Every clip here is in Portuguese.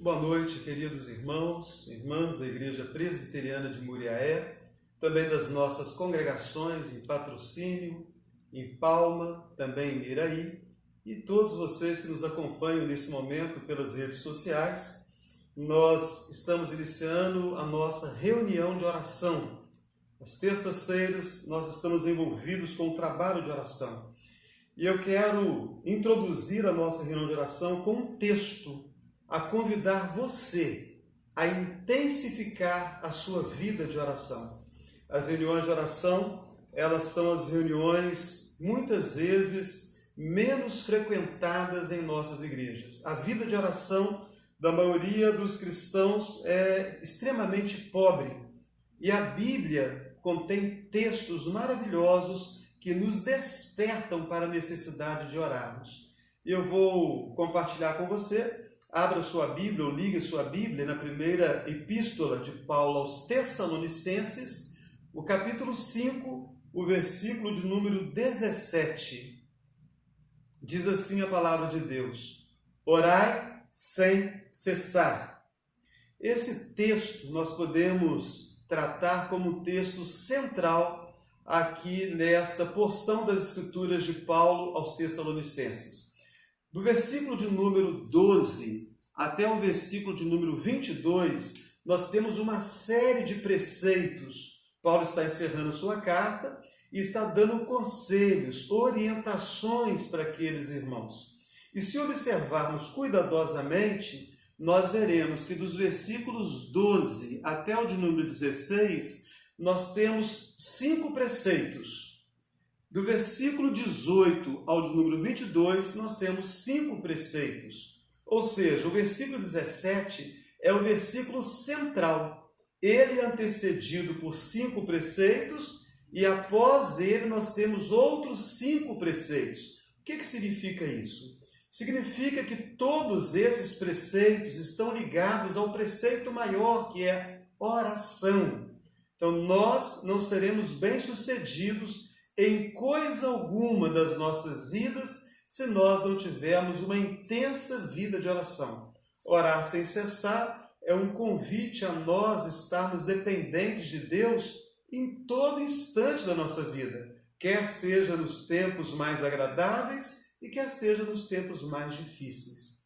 Boa noite, queridos irmãos, irmãs da Igreja Presbiteriana de Muriaé, também das nossas congregações em Patrocínio, em Palma, também em Miraí, e todos vocês que nos acompanham nesse momento pelas redes sociais. Nós estamos iniciando a nossa reunião de oração. Às terças-feiras nós estamos envolvidos com o trabalho de oração. E eu quero introduzir a nossa reunião de oração com um texto a convidar você a intensificar a sua vida de oração. As reuniões de oração, elas são as reuniões, muitas vezes, menos frequentadas em nossas igrejas. A vida de oração da maioria dos cristãos é extremamente pobre. E a Bíblia contém textos maravilhosos que nos despertam para a necessidade de orarmos. Eu vou compartilhar com você. Abra sua Bíblia ou ligue sua Bíblia na primeira epístola de Paulo aos Tessalonicenses, o capítulo 5, o versículo de número 17. Diz assim a palavra de Deus: orai sem cessar. Esse texto nós podemos tratar como um texto central aqui nesta porção das Escrituras de Paulo aos Tessalonicenses. Do versículo de número 12 até o versículo de número 22, nós temos uma série de preceitos. Paulo está encerrando sua carta e está dando conselhos, orientações para aqueles irmãos. E se observarmos cuidadosamente, nós veremos que dos versículos 12 até o de número 16, nós temos 5 preceitos. Do versículo 18 ao de número 22, nós temos 5 preceitos. Ou seja, o versículo 17 é o versículo central. Ele é antecedido por 5 preceitos e após ele nós temos outros 5 preceitos. O que significa isso? Significa que todos esses preceitos estão ligados ao preceito maior, que é oração. Então, nós não seremos bem-sucedidos em coisa alguma das nossas vidas se nós não tivermos uma intensa vida de oração. Orar sem cessar é um convite a nós estarmos dependentes de Deus em todo instante da nossa vida, quer seja nos tempos mais agradáveis e quer seja nos tempos mais difíceis.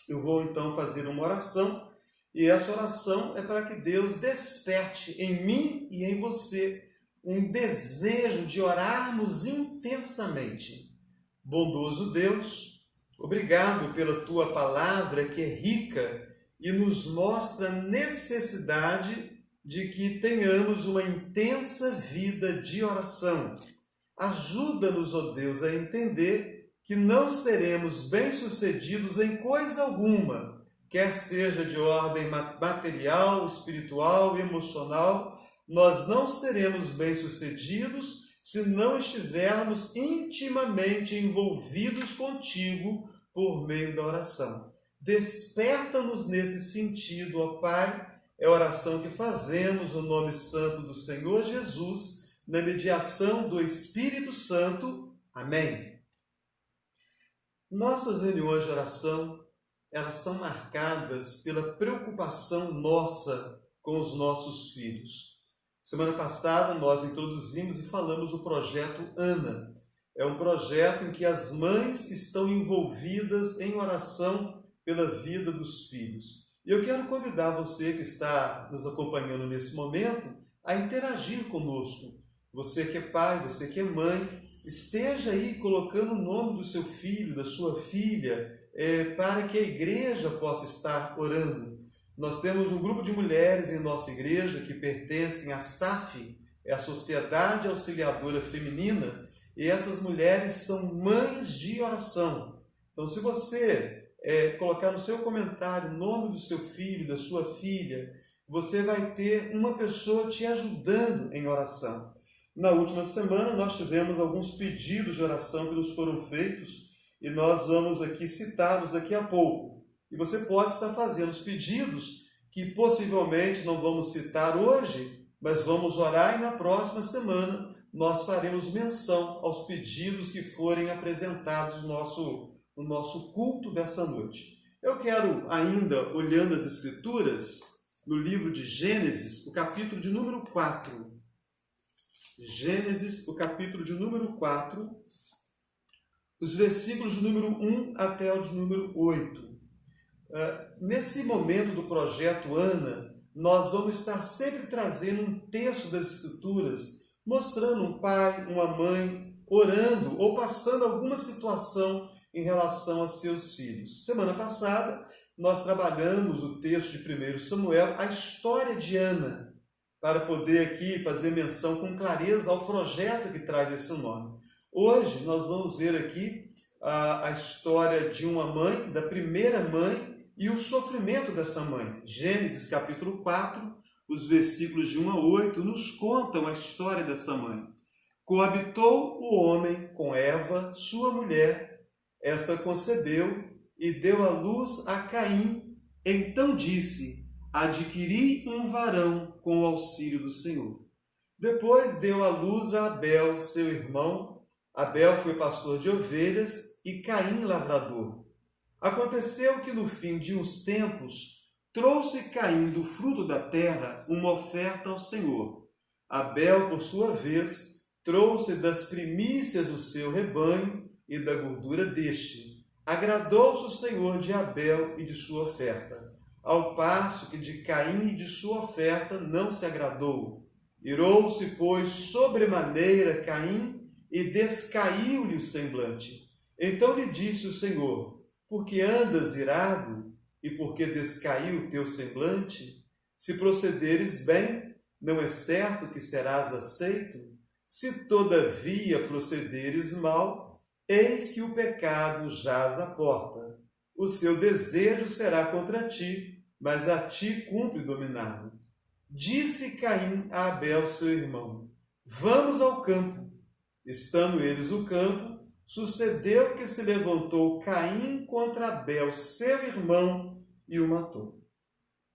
Eu vou então fazer uma oração e essa oração é para que Deus desperte em mim e em você um desejo de orarmos intensamente. Bondoso Deus, obrigado pela Tua palavra que é rica e nos mostra a necessidade de que tenhamos uma intensa vida de oração. Ajuda-nos, ó Deus, a entender que não seremos bem-sucedidos em coisa alguma, quer seja de ordem material, espiritual, emocional. Nós não seremos bem-sucedidos se não estivermos intimamente envolvidos contigo por meio da oração. Desperta-nos nesse sentido, ó Pai. É a oração que fazemos no nome santo do Senhor Jesus, na mediação do Espírito Santo. Amém. Nossas reuniões de oração, elas são marcadas pela preocupação nossa com os nossos filhos. Semana passada nós introduzimos e falamos o projeto Ana. É um projeto em que as mães estão envolvidas em oração pela vida dos filhos. E eu quero convidar você que está nos acompanhando nesse momento a interagir conosco. Você que é pai, você que é mãe, esteja aí colocando o nome do seu filho, da sua filha, para que a igreja possa estar orando. Nós temos um grupo de mulheres em nossa igreja que pertencem à SAF, é a Sociedade Auxiliadora Feminina, e essas mulheres são mães de oração. Então, se você colocar no seu comentário o nome do seu filho, da sua filha, você vai ter uma pessoa te ajudando em oração. Na última semana, nós tivemos alguns pedidos de oração que nos foram feitos e nós vamos aqui citá-los daqui a pouco. E você pode estar fazendo os pedidos que possivelmente não vamos citar hoje, mas vamos orar e na próxima semana nós faremos menção aos pedidos que forem apresentados no nosso culto dessa noite. Eu quero ainda, olhando as Escrituras, no livro de Gênesis, o capítulo de número 4. Gênesis, o capítulo de número 4, os versículos de número 1 até o de número 8. Nesse momento do projeto Ana, nós vamos estar sempre trazendo um texto das Escrituras, mostrando um pai, uma mãe, orando ou passando alguma situação em relação a seus filhos. Semana passada, nós trabalhamos o texto de 1 Samuel, a história de Ana, para poder aqui fazer menção com clareza ao projeto que traz esse nome. Hoje, nós vamos ver aqui a história de uma mãe, da primeira mãe, e o sofrimento dessa mãe. Gênesis capítulo 4, os versículos de 1 a 8, nos contam a história dessa mãe. Coabitou o homem com Eva, sua mulher. Esta concebeu e deu à luz a Caim. Então disse: adquiri um varão com o auxílio do Senhor. Depois deu à luz a Abel, seu irmão. Abel foi pastor de ovelhas e Caim lavrador. Aconteceu que no fim de uns tempos trouxe Caim do fruto da terra uma oferta ao Senhor. Abel, por sua vez, trouxe das primícias do seu rebanho e da gordura deste. Agradou-se o Senhor de Abel e de sua oferta, ao passo que de Caim e de sua oferta não se agradou. Irou-se, pois, sobremaneira Caim e descaiu-lhe o semblante. Então lhe disse o Senhor: por que andas irado e por que descaiu o teu semblante? Se procederes bem, não é certo que serás aceito? Se todavia procederes mal, eis que o pecado jaz à porta. O seu desejo será contra ti, mas a ti cumpre dominá-lo. Disse Caim a Abel, seu irmão: vamos ao campo. Estando eles no campo, sucedeu que se levantou Caim contra Abel, seu irmão, e o matou.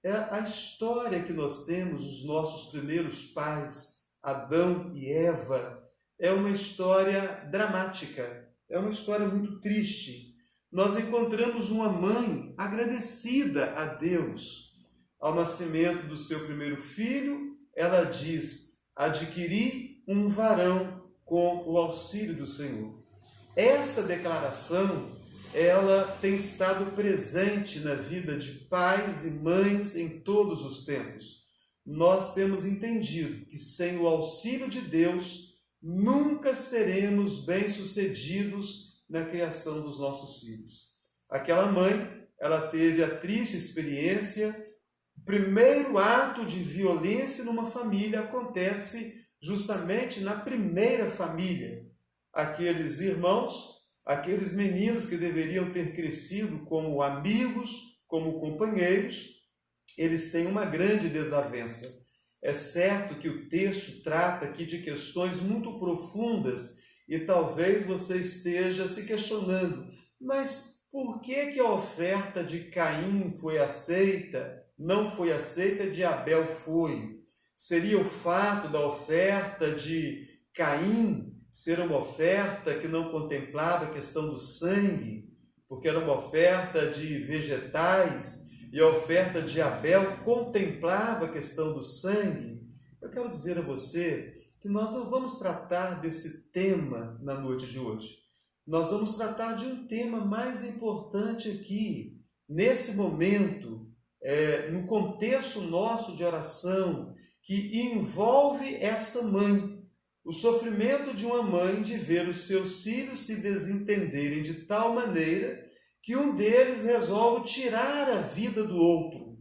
É a história que nós temos dos nossos primeiros pais, Adão e Eva. É uma história dramática, é uma história muito triste. Nós encontramos uma mãe agradecida a Deus. Ao nascimento do seu primeiro filho, ela diz: adquiri um varão com o auxílio do Senhor. Essa declaração, ela tem estado presente na vida de pais e mães em todos os tempos. Nós temos entendido que sem o auxílio de Deus, nunca seremos bem-sucedidos na criação dos nossos filhos. Aquela mãe, ela teve a triste experiência. O primeiro ato de violência numa família acontece justamente na primeira família. Aqueles irmãos, aqueles meninos que deveriam ter crescido como amigos, como companheiros, eles têm uma grande desavença. É certo que o texto trata aqui de questões muito profundas e talvez você esteja se questionando, mas por que a oferta de Caim foi aceita, não foi aceita, de Abel foi? Seria o fato da oferta de Caim ser uma oferta que não contemplava a questão do sangue, porque era uma oferta de vegetais, e a oferta de Abel contemplava a questão do sangue? Eu quero dizer a você que nós não vamos tratar desse tema na noite de hoje. Nós vamos tratar de um tema mais importante aqui, nesse momento, no contexto nosso de oração, que envolve esta mãe. O sofrimento de uma mãe de ver os seus filhos se desentenderem de tal maneira que um deles resolve tirar a vida do outro.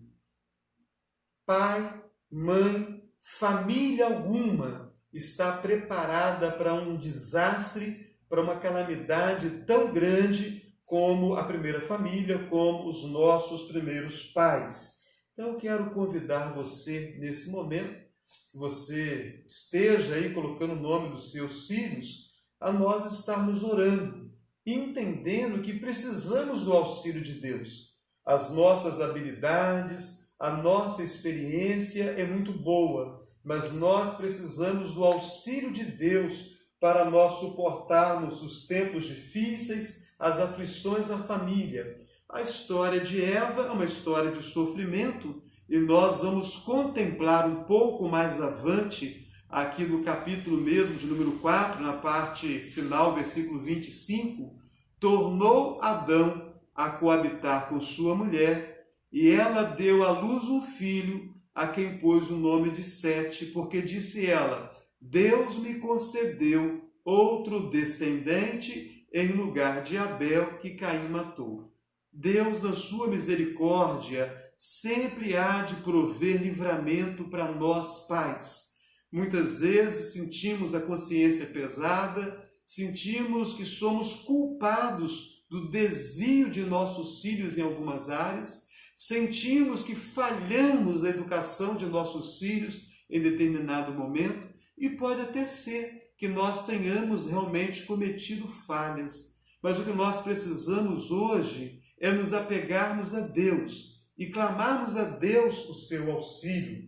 Pai, mãe, família alguma está preparada para um desastre, para uma calamidade tão grande como a primeira família, como os nossos primeiros pais. Então eu quero convidar você nesse momento, que você esteja aí colocando o nome dos seus filhos, a nós estarmos orando, entendendo que precisamos do auxílio de Deus. As nossas habilidades, a nossa experiência é muito boa, mas nós precisamos do auxílio de Deus para nós suportarmos os tempos difíceis, as aflições da família. A história de Eva é uma história de sofrimento e nós vamos contemplar um pouco mais avante, aqui no capítulo mesmo de número 4, na parte final, versículo 25, tornou Adão a coabitar com sua mulher e ela deu à luz um filho, a quem pôs o nome de Sete, porque disse ela, Deus me concedeu outro descendente em lugar de Abel, que Caim matou. Deus, na sua misericórdia, sempre há de prover livramento para nós pais. Muitas vezes sentimos a consciência pesada, sentimos que somos culpados do desvio de nossos filhos em algumas áreas, sentimos que falhamos na educação de nossos filhos em determinado momento e pode até ser que nós tenhamos realmente cometido falhas. Mas o que nós precisamos hoje é nos apegarmos a Deus e clamarmos a Deus o seu auxílio.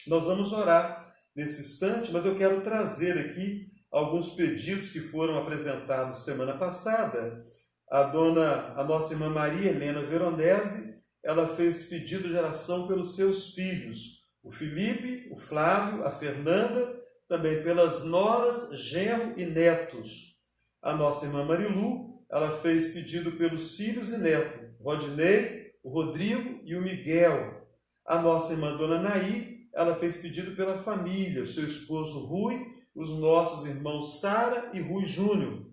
Nós vamos orar nesse instante, mas eu quero trazer aqui alguns pedidos que foram apresentados semana passada. A nossa irmã Maria Helena Veronese, ela fez pedido de oração pelos seus filhos, o Felipe, o Flávio, a Fernanda, também pelas noras, genro e netos. A nossa irmã Marilu, ela fez pedido pelos filhos e netos, Rodinei, o Rodrigo e o Miguel. A nossa irmã Dona Naí, ela fez pedido pela família, o seu esposo Rui, os nossos irmãos Sara e Rui Júnior.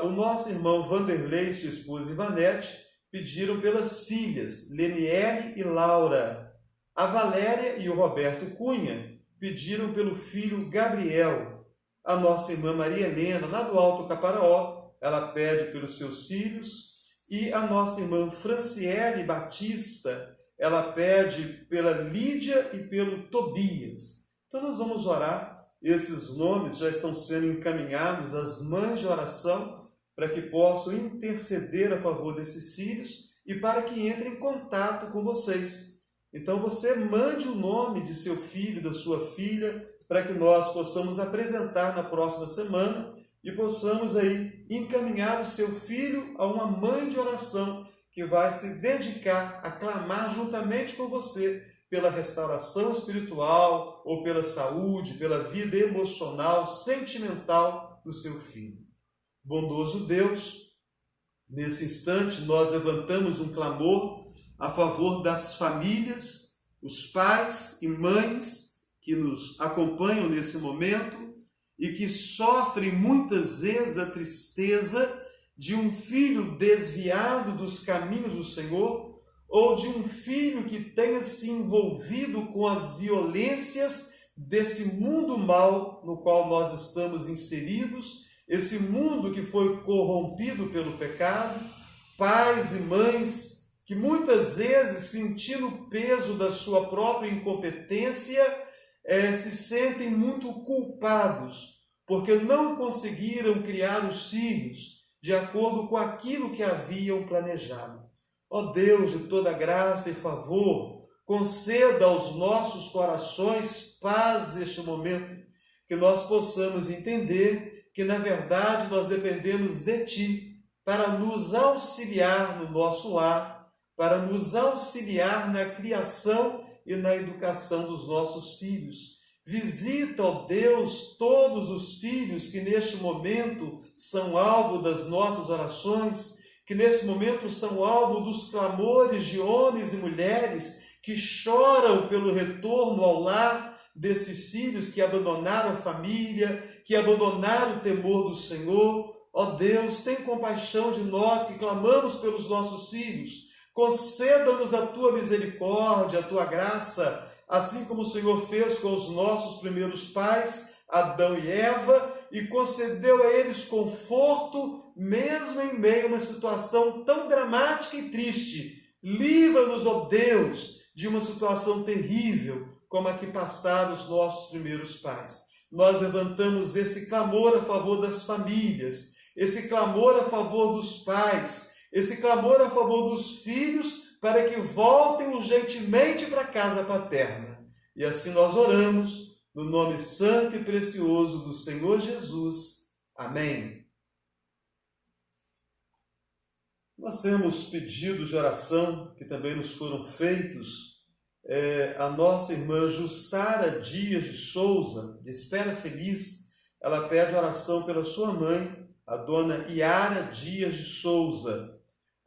O nosso irmão Vanderlei e sua esposa Ivanete pediram pelas filhas Leniele e Laura. A Valéria e o Roberto Cunha pediram pelo filho Gabriel. A nossa irmã Maria Helena, lá do Alto Caparaó, ela pede pelos seus filhos. E a nossa irmã Franciele Batista, ela pede pela Lídia e pelo Tobias. Então nós vamos orar. Esses nomes já estão sendo encaminhados às mães de oração para que possam interceder a favor desses filhos e para que entrem em contato com vocês. Então você mande o nome de seu filho, da sua filha, para que nós possamos apresentar na próxima semana e possamos aí encaminhar o seu filho a uma mãe de oração que vai se dedicar a clamar juntamente com você pela restauração espiritual ou pela saúde, pela vida emocional, sentimental do seu filho. Bondoso Deus, nesse instante nós levantamos um clamor a favor das famílias, os pais e mães que nos acompanham nesse momento e que sofrem muitas vezes a tristeza de um filho desviado dos caminhos do Senhor ou de um filho que tenha se envolvido com as violências desse mundo mal no qual nós estamos inseridos, esse mundo que foi corrompido pelo pecado, pais e mães que muitas vezes, sentindo o peso da sua própria incompetência, se sentem muito culpados, porque não conseguiram criar os filhos de acordo com aquilo que haviam planejado. Ó Deus de toda graça e favor, conceda aos nossos corações paz neste momento, que nós possamos entender que, na verdade, nós dependemos de Ti para nos auxiliar no nosso lar, para nos auxiliar na criação e na educação dos nossos filhos. Visita, ó Deus, todos os filhos que neste momento são alvo das nossas orações, que nesse momento são alvo dos clamores de homens e mulheres que choram pelo retorno ao lar desses filhos que abandonaram a família, que abandonaram o temor do Senhor. Ó Deus, tem compaixão de nós que clamamos pelos nossos filhos. Conceda-nos a Tua misericórdia, a Tua graça, assim como o Senhor fez com os nossos primeiros pais, Adão e Eva, e concedeu a eles conforto, mesmo em meio a uma situação tão dramática e triste. Livra-nos, ó Deus, de uma situação terrível, como a que passaram os nossos primeiros pais. Nós levantamos esse clamor a favor das famílias, esse clamor a favor dos pais, esse clamor a favor dos filhos, para que voltem urgentemente para a casa paterna. E assim nós oramos, no nome santo e precioso do Senhor Jesus. Amém. Nós temos pedidos de oração que também nos foram feitos. A nossa irmã Jussara Dias de Souza, de Espera Feliz, ela pede oração pela sua mãe, a dona Iara Dias de Souza.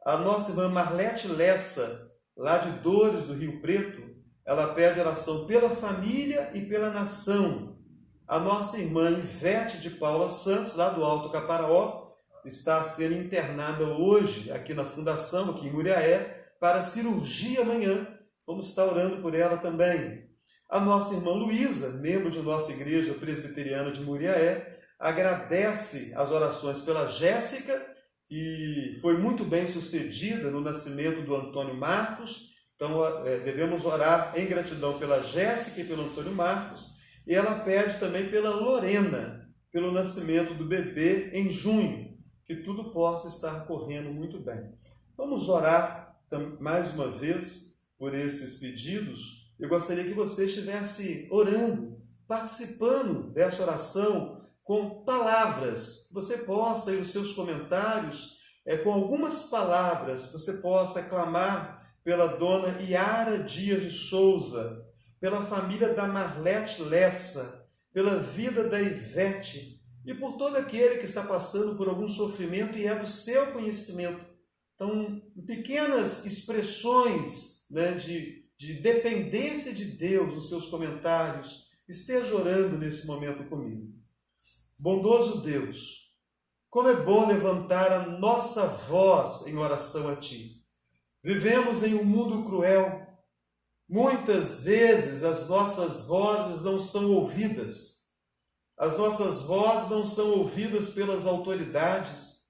A nossa irmã Marlete Lessa, lá de Dores do Rio Preto, ela pede oração pela família e pela nação. A nossa irmã Ivete de Paula Santos, lá do Alto Caparaó, está sendo internada hoje aqui na Fundação, aqui em Muriaé, para cirurgia amanhã. Vamos estar orando por ela também. A nossa irmã Luísa, membro de nossa igreja presbiteriana de Muriaé, agradece as orações pela Jéssica, que foi muito bem sucedida no nascimento do Antônio Marcos. Então, devemos orar em gratidão pela Jéssica e pelo Antônio Marcos. E ela pede também pela Lorena, pelo nascimento do bebê em junho, que tudo possa estar correndo muito bem. Vamos orar mais uma vez por esses pedidos. Eu gostaria que você estivesse orando, participando dessa oração com palavras. Você possa, aí nos seus comentários, com algumas palavras, você possa clamar pela dona Iara Dias de Souza, pela família da Marlete Lessa, pela vida da Ivete, e por todo aquele que está passando por algum sofrimento e é do seu conhecimento. Então, pequenas expressões, né, de dependência de Deus nos seus comentários, esteja orando nesse momento comigo. Bondoso Deus, como é bom levantar a nossa voz em oração a Ti. Vivemos em um mundo cruel. Muitas vezes as nossas vozes não são ouvidas. As nossas vozes não são ouvidas pelas autoridades.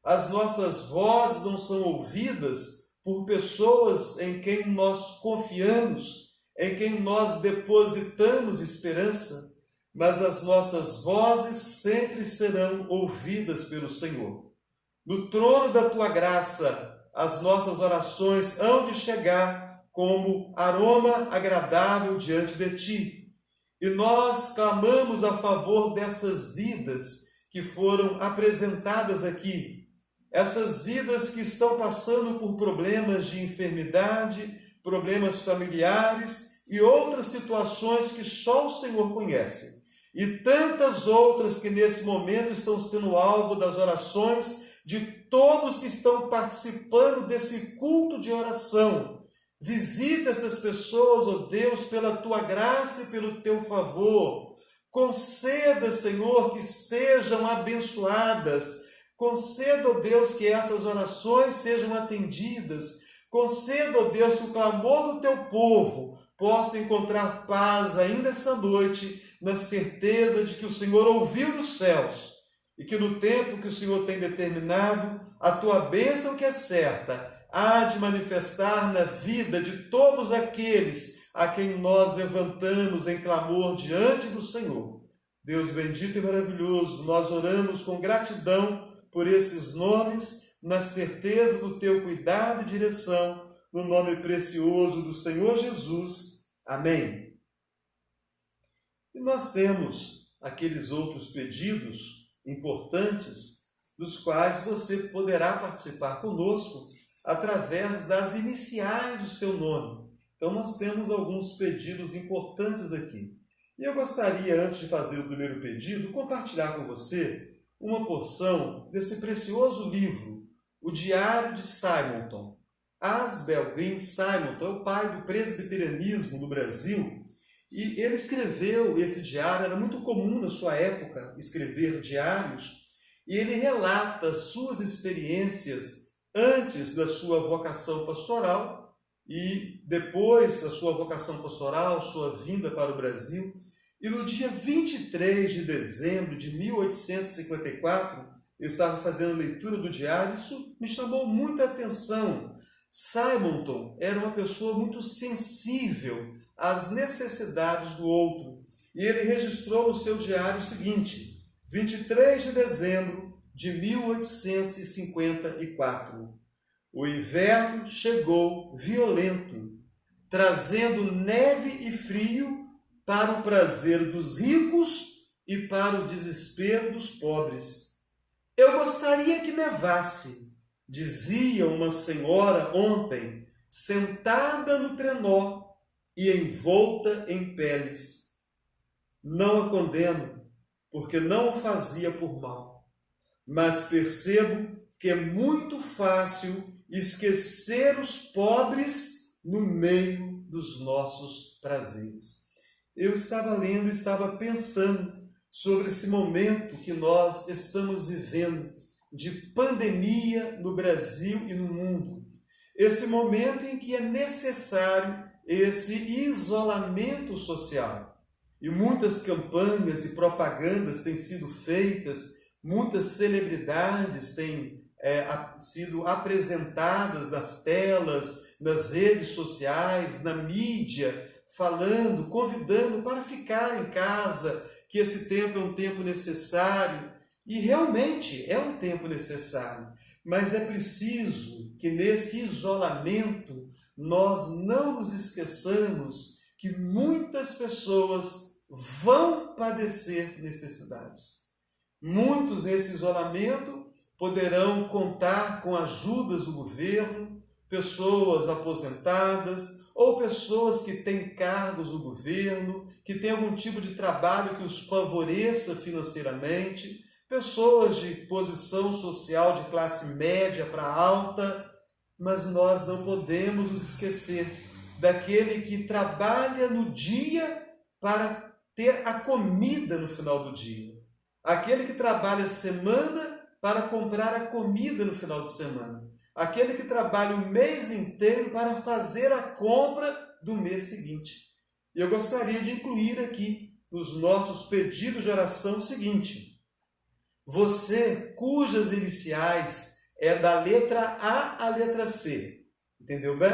As nossas vozes não são ouvidas por pessoas em quem nós confiamos, em quem nós depositamos esperança, mas as nossas vozes sempre serão ouvidas pelo Senhor. No trono da Tua graça, as nossas orações hão de chegar como aroma agradável diante de Ti. E nós clamamos a favor dessas vidas que foram apresentadas aqui. Essas vidas que estão passando por problemas de enfermidade, problemas familiares e outras situações que só o Senhor conhece. E tantas outras que nesse momento estão sendo alvo das orações de todos que estão participando desse culto de oração. Visita essas pessoas, ó Deus, pela Tua graça e pelo Teu favor. Conceda, Senhor, que sejam abençoadas. Conceda, ó Deus, que essas orações sejam atendidas. Conceda, ó Deus, que o clamor do Teu povo possa encontrar paz ainda essa noite, na certeza de que o Senhor ouviu dos céus e que no tempo que o Senhor tem determinado, a Tua bênção que é certa, há de manifestar na vida de todos aqueles a quem nós levantamos em clamor diante do Senhor. Deus bendito e maravilhoso, nós oramos com gratidão por esses nomes, na certeza do Teu cuidado e direção, no nome precioso do Senhor Jesus. Amém. E nós temos aqueles outros pedidos importantes, dos quais você poderá participar conosco através das iniciais do seu nome. Então, nós temos alguns pedidos importantes aqui. E eu gostaria, antes de fazer o primeiro pedido, compartilhar com você uma porção desse precioso livro, O Diário de Simonton. Asbel Green Simonton é o pai do presbiterianismo no Brasil, e ele escreveu esse diário. Era muito comum na sua época escrever diários, e ele relata suas experiências antes da sua vocação pastoral e depois da sua vocação pastoral, sua vinda para o Brasil. E no dia 23 de dezembro de 1854, eu estava fazendo leitura do diário, isso me chamou muita atenção. Simonton era uma pessoa muito sensível às necessidades do outro, e ele registrou no seu diário o seguinte: 23 de dezembro de 1854. O inverno chegou violento, trazendo neve e frio para o prazer dos ricos e para o desespero dos pobres. Eu gostaria que nevasse, dizia uma senhora ontem, sentada no trenó e envolta em peles. Não a condeno, porque não o fazia por mal, mas percebo que é muito fácil esquecer os pobres no meio dos nossos prazeres. Eu estava lendo, estava pensando sobre esse momento que nós estamos vivendo de pandemia no Brasil e no mundo. Esse momento em que é necessário esse isolamento social. E muitas campanhas e propagandas têm sido feitas, muitas celebridades têm sido apresentadas nas telas, nas redes sociais, na mídia, falando, convidando para ficar em casa, que esse tempo é um tempo necessário. E realmente é um tempo necessário, mas é preciso que nesse isolamento nós não nos esqueçamos que muitas pessoas vão padecer necessidades. Muitos nesse isolamento poderão contar com ajudas do governo, pessoas aposentadas ou pessoas que têm cargos do governo, que têm algum tipo de trabalho que os favoreça financeiramente, pessoas de posição social de classe média para alta, mas nós não podemos nos esquecer daquele que trabalha no dia para ter a comida no final do dia. Aquele que trabalha semana para comprar a comida no final de semana. Aquele que trabalha o mês inteiro para fazer a compra do mês seguinte. E eu gostaria de incluir aqui nos nossos pedidos de oração o seguinte: você cujas iniciais é da letra A à letra C, entendeu bem?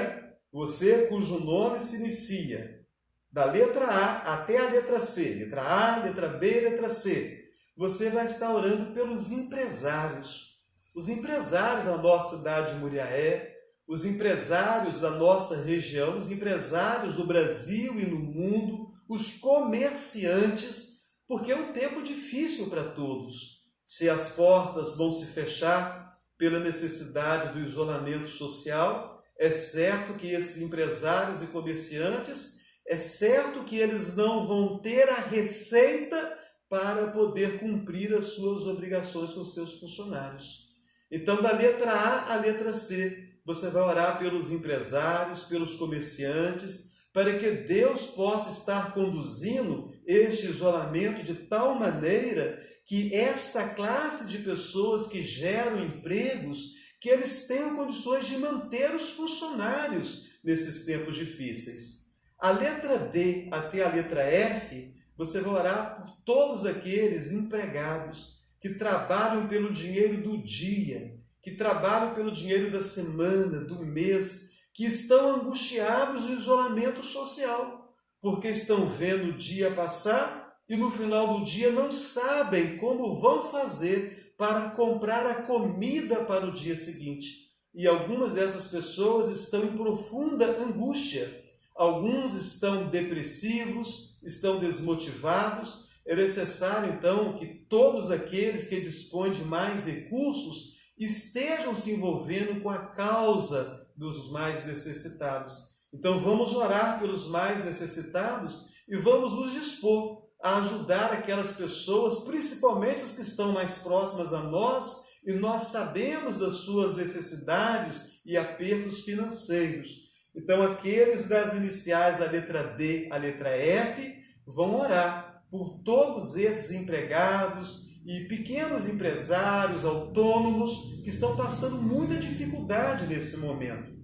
Você cujo nome se inicia da letra A até a letra C, letra A, letra B, letra C. Você vai estar orando pelos empresários. Os empresários da nossa cidade de Muriaé, os empresários da nossa região, os empresários do Brasil e no mundo, os comerciantes, porque é um tempo difícil para todos. Se as portas vão se fechar pela necessidade do isolamento social, é certo que esses empresários e comerciantes, é certo que eles não vão ter a receita para poder cumprir as suas obrigações com seus funcionários. Então, da letra A à letra C, você vai orar pelos empresários, pelos comerciantes, para que Deus possa estar conduzindo este isolamento de tal maneira que esta classe de pessoas que geram empregos, que eles tenham condições de manter os funcionários nesses tempos difíceis. A letra D até a letra F, você vai orar por todos aqueles empregados que trabalham pelo dinheiro do dia, que trabalham pelo dinheiro da semana, do mês, que estão angustiados no isolamento social, porque estão vendo o dia passar e no final do dia não sabem como vão fazer para comprar a comida para o dia seguinte. E algumas dessas pessoas estão em profunda angústia. Alguns estão depressivos, estão desmotivados. É necessário, então, que todos aqueles que dispõem de mais recursos estejam se envolvendo com a causa dos mais necessitados. Então, vamos orar pelos mais necessitados e vamos nos dispor a ajudar aquelas pessoas, principalmente as que estão mais próximas a nós, e nós sabemos das suas necessidades e apertos financeiros. Então, aqueles das iniciais da letra D à letra F vão orar por todos esses empregados e pequenos empresários autônomos que estão passando muita dificuldade nesse momento.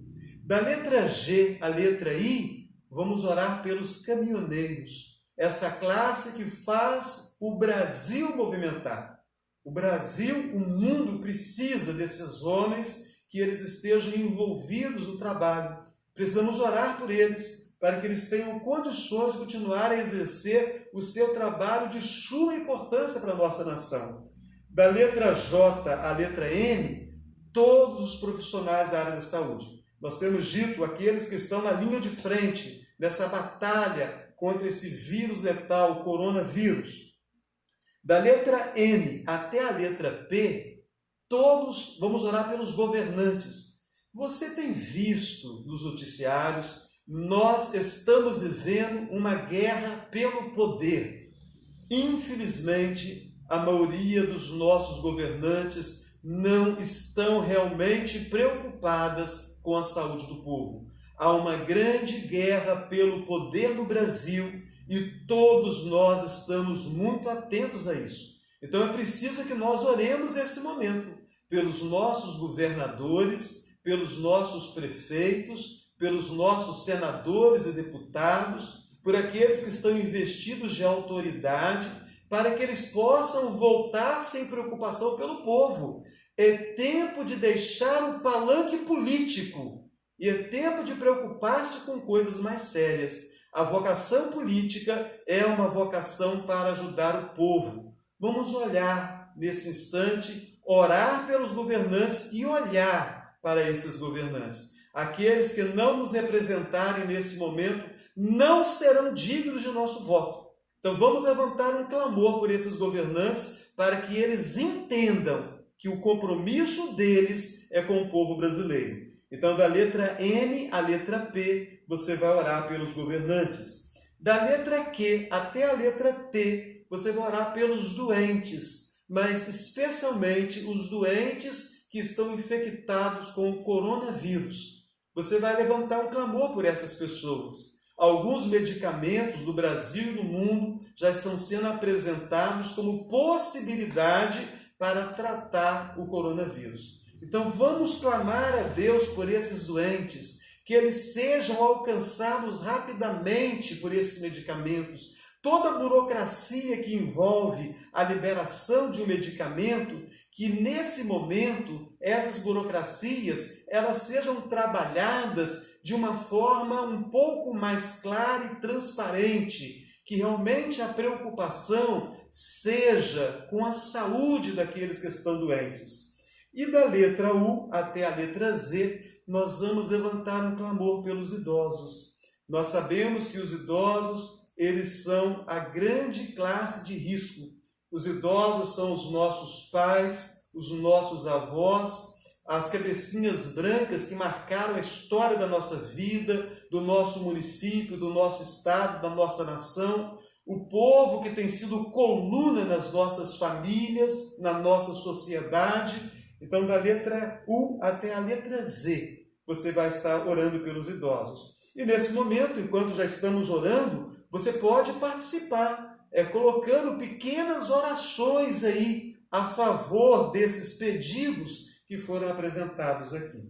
Da letra G à letra I, vamos orar pelos caminhoneiros, essa classe que faz o Brasil movimentar. O Brasil, o mundo precisa desses homens, que eles estejam envolvidos no trabalho. Precisamos orar por eles, para que eles tenham condições de continuar a exercer o seu trabalho de suma importância para a nossa nação. Da letra J à letra N, todos os profissionais da área da saúde. Nós temos dito aqueles que estão na linha de frente nessa batalha contra esse vírus letal, o coronavírus. Da letra N até a letra P, todos vamos orar pelos governantes. Você tem visto nos noticiários, nós estamos vivendo uma guerra pelo poder. Infelizmente, a maioria dos nossos governantes não estão realmente preocupadas com a saúde do povo. Há uma grande guerra pelo poder no Brasil e todos nós estamos muito atentos a isso. Então é preciso que nós oremos nesse momento pelos nossos governadores, pelos nossos prefeitos, pelos nossos senadores e deputados, por aqueles que estão investidos de autoridade, para que eles possam voltar sem preocupação pelo povo. É tempo de deixar o palanque político e é tempo de preocupar-se com coisas mais sérias. A vocação política é uma vocação para ajudar o povo. Vamos olhar nesse instante, orar pelos governantes e olhar para esses governantes. Aqueles que não nos representarem nesse momento não serão dignos de nosso voto. Então vamos levantar um clamor por esses governantes para que eles entendam que o compromisso deles é com o povo brasileiro. Então, da letra M à letra P, você vai orar pelos governantes. Da letra Q até a letra T, você vai orar pelos doentes, mas especialmente os doentes que estão infectados com o coronavírus. Você vai levantar um clamor por essas pessoas. Alguns medicamentos do Brasil e do mundo já estão sendo apresentados como possibilidade para tratar o coronavírus. Então vamos clamar a Deus por esses doentes, que eles sejam alcançados rapidamente por esses medicamentos. Toda a burocracia que envolve a liberação de um medicamento, que nesse momento essas burocracias elas sejam trabalhadas de uma forma um pouco mais clara e transparente, que realmente a preocupação seja com a saúde daqueles que estão doentes. E da letra U até a letra Z, nós vamos levantar um clamor pelos idosos. Nós sabemos que os idosos, eles são a grande classe de risco. Os idosos são os nossos pais, os nossos avós, as cabecinhas brancas que marcaram a história da nossa vida, do nosso município, do nosso estado, da nossa nação, o povo que tem sido coluna nas nossas famílias, na nossa sociedade. Então, da letra U até a letra Z, você vai estar orando pelos idosos. E nesse momento, enquanto já estamos orando, você pode participar, colocando pequenas orações aí a favor desses pedidos que foram apresentados aqui.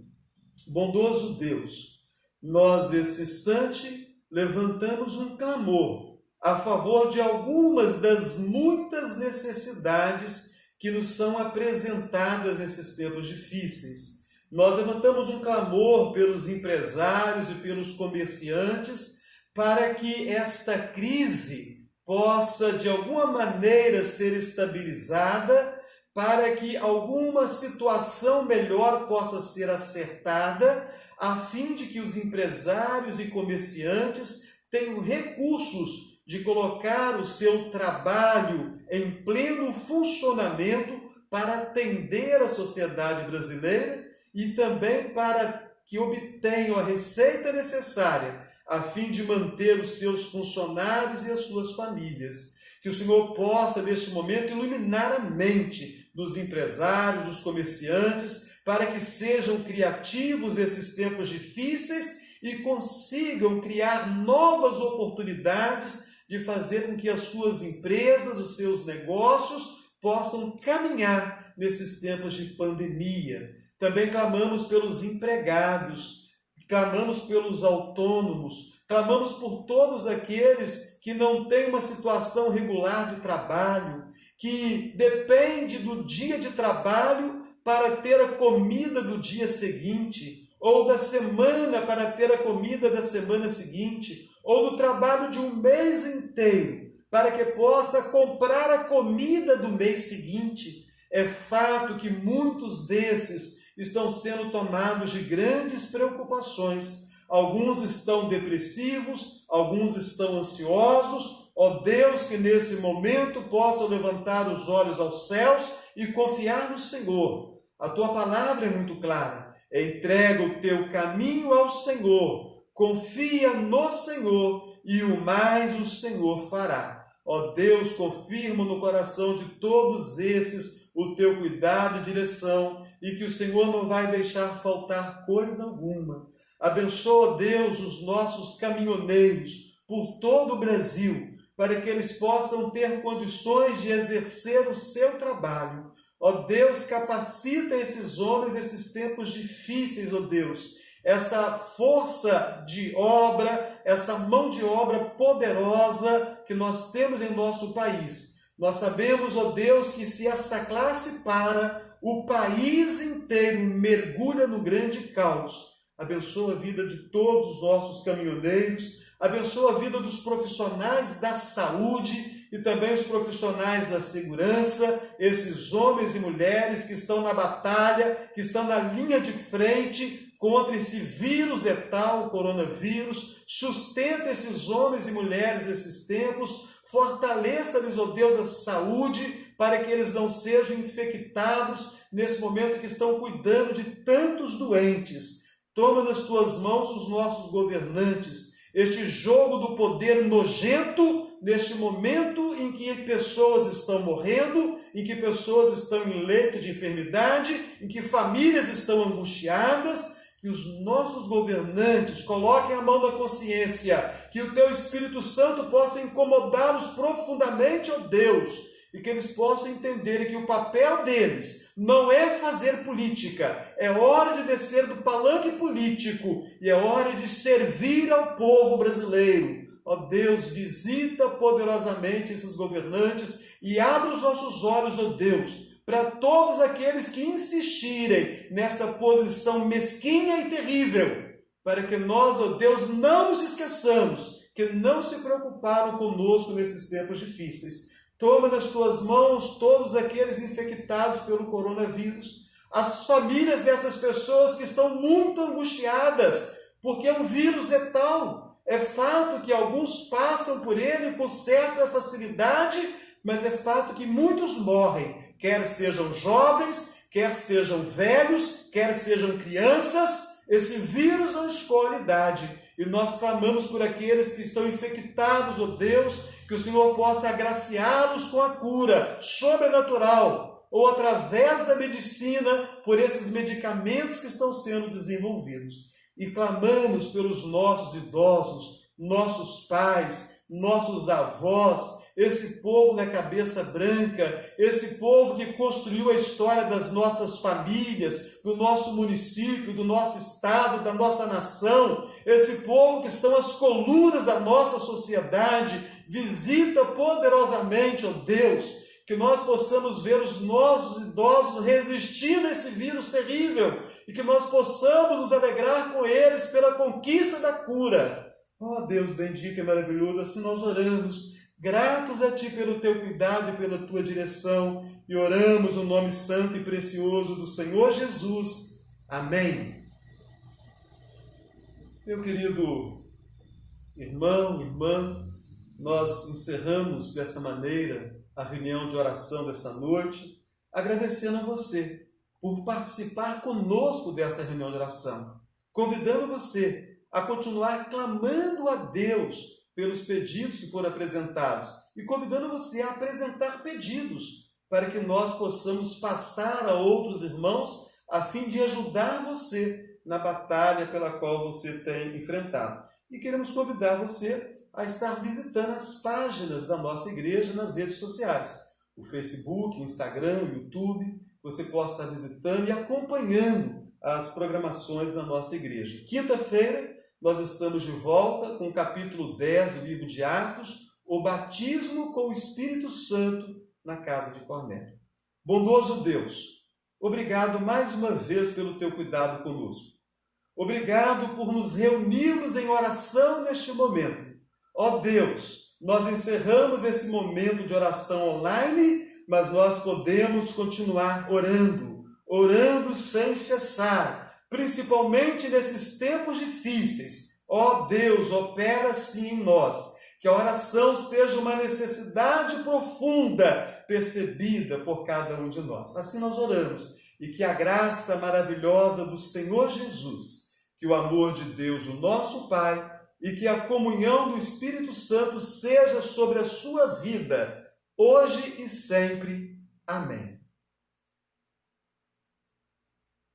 Bondoso Deus, nós nesse instante levantamos um clamor a favor de algumas das muitas necessidades que nos são apresentadas nesses tempos difíceis. Nós levantamos um clamor pelos empresários e pelos comerciantes para que esta crise possa, de alguma maneira, ser estabilizada, para que alguma situação melhor possa ser acertada, a fim de que os empresários e comerciantes tenham recursos de colocar o seu trabalho em pleno funcionamento para atender a sociedade brasileira e também para que obtenham a receita necessária a fim de manter os seus funcionários e as suas famílias. Que o Senhor possa, neste momento, iluminar a mente dos empresários, dos comerciantes, para que sejam criativos nesses tempos difíceis e consigam criar novas oportunidades de fazer com que as suas empresas, os seus negócios, possam caminhar nesses tempos de pandemia. Também clamamos pelos empregados, clamamos pelos autônomos, clamamos por todos aqueles que não têm uma situação regular de trabalho, que depende do dia de trabalho para ter a comida do dia seguinte, ou da semana para ter a comida da semana seguinte, ou do trabalho de um mês inteiro, para que possa comprar a comida do mês seguinte. É fato que muitos desses estão sendo tomados de grandes preocupações. Alguns estão depressivos, alguns estão ansiosos. Ó Deus, que nesse momento possam levantar os olhos aos céus e confiar no Senhor. A tua palavra é muito clara. Entrega o teu caminho ao Senhor, confia no Senhor e o mais o Senhor fará. Ó Deus, confirma no coração de todos esses o teu cuidado e direção, e que o Senhor não vai deixar faltar coisa alguma. Abençoa, Deus, os nossos caminhoneiros por todo o Brasil, para que eles possam ter condições de exercer o seu trabalho. Ó Deus, capacita esses homens nesses tempos difíceis, ó Deus, essa força de obra, essa mão de obra poderosa que nós temos em nosso país. Nós sabemos, ó Deus, que se essa classe para, o país inteiro mergulha no grande caos. Abençoa a vida de todos os nossos caminhoneiros, abençoa a vida dos profissionais da saúde e também os profissionais da segurança, esses homens e mulheres que estão na batalha, que estão na linha de frente contra esse vírus letal, o coronavírus. Sustenta esses homens e mulheres nesses tempos, fortaleça-lhes, ó Deus, a saúde, para que eles não sejam infectados nesse momento que estão cuidando de tantos doentes. Toma nas tuas mãos os nossos governantes, este jogo do poder nojento, neste momento em que pessoas estão morrendo, em que pessoas estão em leito de enfermidade, em que famílias estão angustiadas, que os nossos governantes coloquem a mão na consciência, que o teu Espírito Santo possa incomodá-los profundamente, ó Deus, e que eles possam entender que o papel deles não é fazer política, é hora de descer do palanque político e é hora de servir ao povo brasileiro. Ó Deus, visita poderosamente esses governantes e abre os nossos olhos, ó Deus, para todos aqueles que insistirem nessa posição mesquinha e terrível, para que nós, ó Deus, não nos esqueçamos que não se preocuparam conosco nesses tempos difíceis. Toma nas tuas mãos todos aqueles infectados pelo coronavírus, as famílias dessas pessoas que estão muito angustiadas, porque é um vírus letal. É fato que alguns passam por ele com certa facilidade, mas é fato que muitos morrem, quer sejam jovens, quer sejam velhos, quer sejam crianças. Esse vírus não escolhe idade. E nós clamamos por aqueles que estão infectados, ó Deus, que o Senhor possa agraciá-los com a cura sobrenatural, ou através da medicina, por esses medicamentos que estão sendo desenvolvidos. E clamamos pelos nossos idosos, nossos pais, nossos avós, esse povo da cabeça branca, esse povo que construiu a história das nossas famílias, do nosso município, do nosso estado, da nossa nação, esse povo que são as colunas da nossa sociedade. Visita poderosamente, ó Deus, que nós possamos ver os nossos idosos resistindo a esse vírus terrível e que nós possamos nos alegrar com eles pela conquista da cura. Ó Deus bendito e maravilhoso, assim nós oramos, gratos a Ti pelo Teu cuidado e pela Tua direção, e oramos no nome santo e precioso do Senhor Jesus. Amém. Meu querido irmão, irmã, nós encerramos dessa maneira a reunião de oração dessa noite, agradecendo a você por participar conosco dessa reunião de oração, convidando você a continuar clamando a Deus pelos pedidos que foram apresentados e convidando você a apresentar pedidos para que nós possamos passar a outros irmãos a fim de ajudar você na batalha pela qual você tem enfrentado. E queremos convidar você a estar visitando as páginas da nossa igreja nas redes sociais, o Facebook, o Instagram, o YouTube. Você possa estar visitando e acompanhando as programações da nossa igreja. Quinta-feira, nós estamos de volta com o capítulo 10 do livro de Atos, o batismo com o Espírito Santo na casa de Cornélio. Bondoso Deus, obrigado mais uma vez pelo teu cuidado conosco. Obrigado por nos reunirmos em oração neste momento. Ó Deus, nós encerramos esse momento de oração online, mas nós podemos continuar orando sem cessar, principalmente nesses tempos difíceis. Ó Deus, opera sim em nós, que a oração seja uma necessidade profunda percebida por cada um de nós. Assim nós oramos e que a graça maravilhosa do Senhor Jesus, que o amor de Deus, o nosso Pai, e que a comunhão do Espírito Santo seja sobre a sua vida, hoje e sempre. Amém.